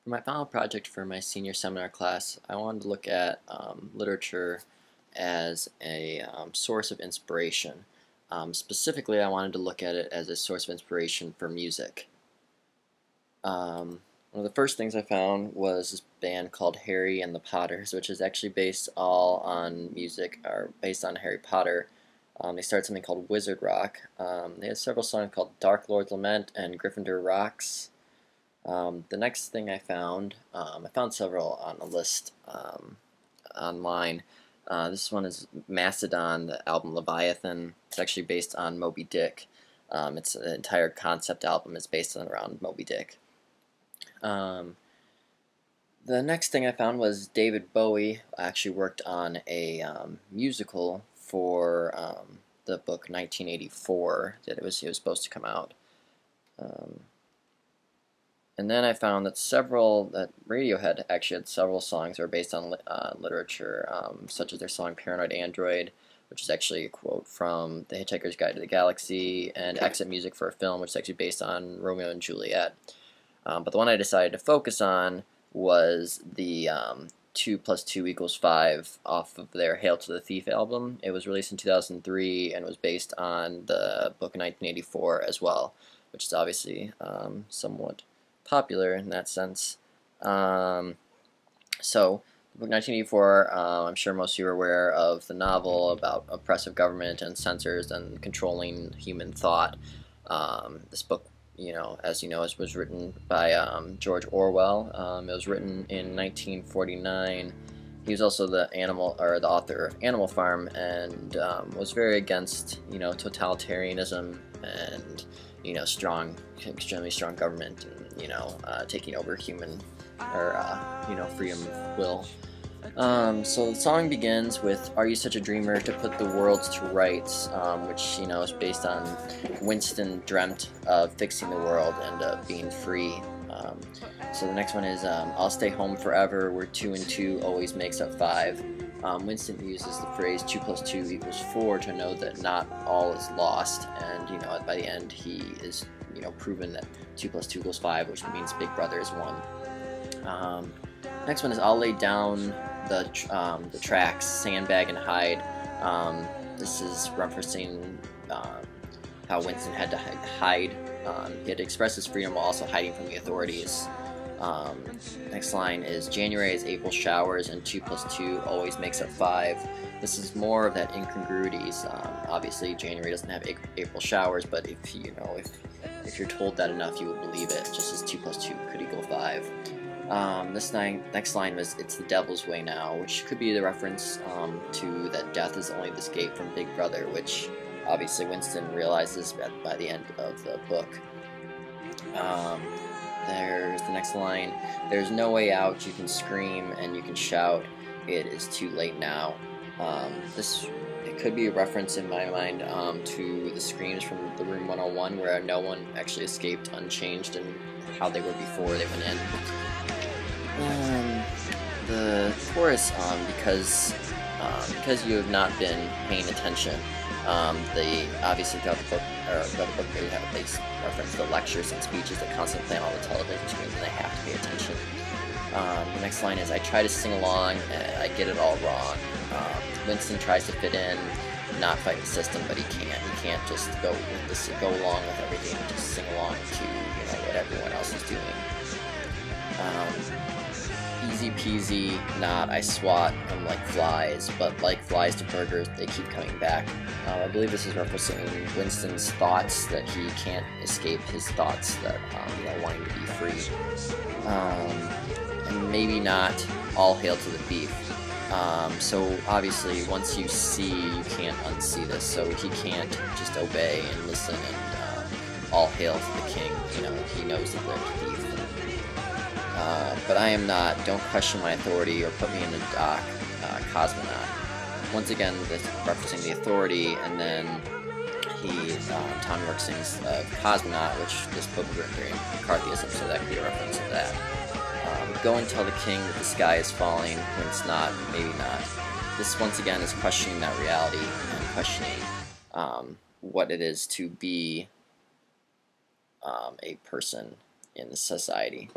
For my final project for my senior seminar class, I wanted to look at literature as a source of inspiration. Specifically, I wanted to look at it as a source of inspiration for music. One of the first things I found was this band called Harry and the Potters, which is actually based all on music, or based on Harry Potter. They started something called Wizard Rock. They had several songs called Dark Lord's Lament and Gryffindor Rocks. The next thing I found several on a list online. This one is Mastodon, the album Leviathan. It's actually based on Moby Dick. It's an entire concept album is based around Moby Dick. The next thing I found was David Bowie actually worked on a musical for the book 1984 that it was supposed to come out. And then I found that Radiohead actually had several songs that were based on literature, such as their song Paranoid Android, which is actually a quote from The Hitchhiker's Guide to the Galaxy, and Exit Music for a Film, which is actually based on Romeo and Juliet. But the one I decided to focus on was the 2 + 2 = 5 off of their Hail to the Thief album. It was released in 2003 and was based on the book 1984 as well, which is obviously somewhat popular in that sense. So, the book 1984, I'm sure most of you are aware of the novel about oppressive government and censors and controlling human thought. This book, as you know, was written by George Orwell. It was written in 1949. He was also the author of Animal Farm, and was very against, totalitarianism and, extremely strong government, and, taking over human freedom of will. So the song begins with "Are you such a dreamer to put the world to rights," which is based on Winston dreamt of fixing the world and being free. So the next one is "I'll stay home forever, where 2 and 2 always makes up 5." Winston uses the phrase 2 + 2 = 4 to know that not all is lost, and by the end he is proven that 2 + 2 = 5, which means Big Brother is won. Next one is "I'll lay down the tracks, sandbag and hide." This is referencing how Winston had to hide. He had to express his freedom while also hiding from the authorities. Next line is "January is April showers and 2 + 2 always makes up 5." This is more of that incongruities. Obviously, January doesn't have April showers, but if you're told that enough, you will believe it. Just as 2 + 2 could equal 5. Next line was "It's the devil's way now," which could be the reference to that death is only the escape from Big Brother, which obviously Winston realizes by the end of the book. There's the next line: "There's no way out, you can scream and you can shout, it is too late now." It could be a reference in my mind to the screams from the Room 101, where no one actually escaped unchanged and how they were before they went in. The chorus, because you have not been paying attention, they obviously throughout the book they reference the lectures and speeches that constantly play on all the television screens, and they have to pay attention. The next line is "I try to sing along and I get it all wrong." Winston tries to fit in, not fight the system, but he can't. He can't just go along with everything, and just sing along to what everyone else is doing. Easy peasy, not I swat them like flies, but like flies to burgers, they keep coming back. I believe this is referencing Winston's thoughts, that he can't escape his thoughts, that wanting to be free. And maybe not "all hail to the beef." So obviously, once you see, you can't unsee this. So he can't just obey and listen and all hail to the king. He knows that they're the thief. But I am not. Don't question my authority or put me in the dock. Cosmonaut. Once again, this referencing the authority, and then Tom York sings Cosmonaut, which this book was written during McCarthyism, so that could be a reference to that. Go and tell the king that the sky is falling when it's not, maybe not. This once again is questioning that reality and questioning what it is to be a person in the society.